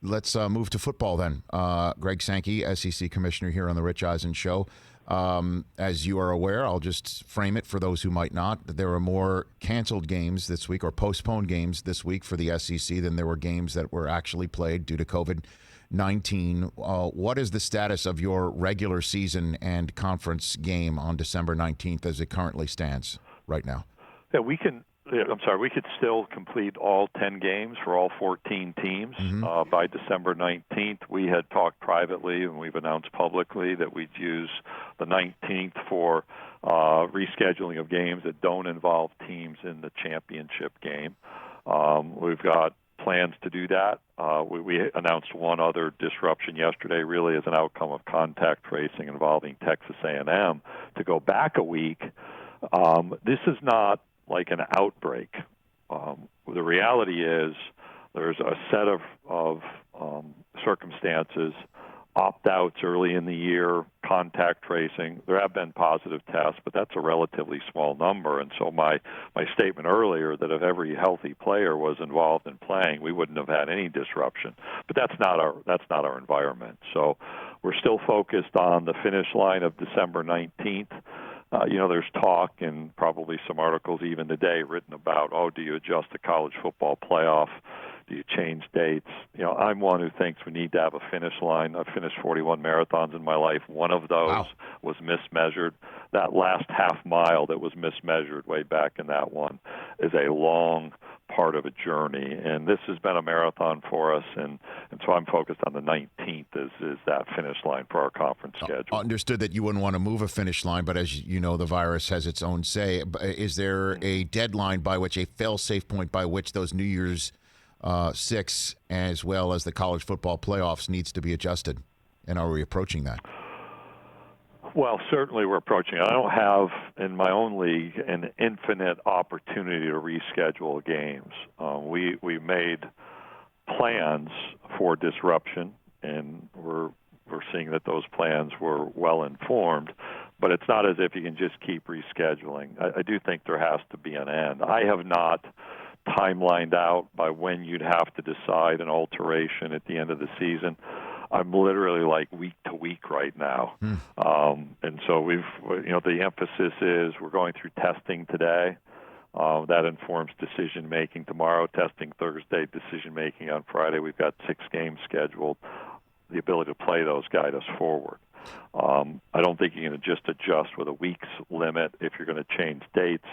Let's move to football then. Greg Sankey, SEC Commissioner here on the Rich Eisen Show. As you are aware, I'll just frame it for those who might not. There are more canceled games this week or postponed games this week for the SEC than there were games that were actually played due to COVID-19. What is the status of your regular season and conference game on December 19th as it currently stands right now? Yeah, we could still complete all 10 games for all 14 teams by December 19th. We had talked privately, and we've announced publicly that we'd use the 19th for rescheduling of games that don't involve teams in the championship game. We've got plans to do that. We announced one other disruption yesterday, really as an outcome of contact tracing involving Texas A&M. To go back a week, this is not like an outbreak. The reality is there's a set of circumstances, opt-outs early in the year, contact tracing. There have been positive tests, but that's a relatively small number. And so my statement earlier that if every healthy player was involved in playing, we wouldn't have had any disruption. But that's not our environment. So we're still focused on the finish line of December 19th. There's talk and probably some articles even today written about, do you adjust the college football playoff? Do you change dates? I'm one who thinks we need to have a finish line. I've finished 41 marathons in my life. One of those was mismeasured. That last half mile that was mismeasured way back in that one is a long part of a journey, and this has been a marathon for us, and so I'm focused on the 19th is that finish line for our conference schedule. Understood that you wouldn't want to move a finish line, but as you know, the virus has its own say. Is there a deadline by which, a fail-safe point by which those New Year's 6 as well as the college football playoffs needs to be adjusted, and are we approaching that? Well, certainly we're approaching it. I don't have in my own league an infinite opportunity to reschedule games. We made plans for disruption, and we're seeing that those plans were well informed. But it's not as if you can just keep rescheduling. I do think there has to be an end. I have not timelined out by when you'd have to decide an alteration at the end of the season. I'm literally like week to week right now. And so the emphasis is we're going through testing today. That informs decision-making tomorrow, testing Thursday, decision-making on Friday. We've got 6 games scheduled. The ability to play those guide us forward. I don't think you can just adjust with a week's limit if you're going to change dates.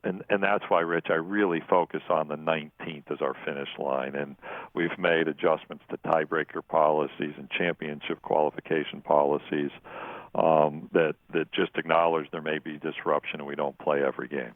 And that's why, Rich, I really focus on the 19th as our finish line. And we've made adjustments to tiebreaker policies and championship qualification policies that just acknowledge there may be disruption and we don't play every game.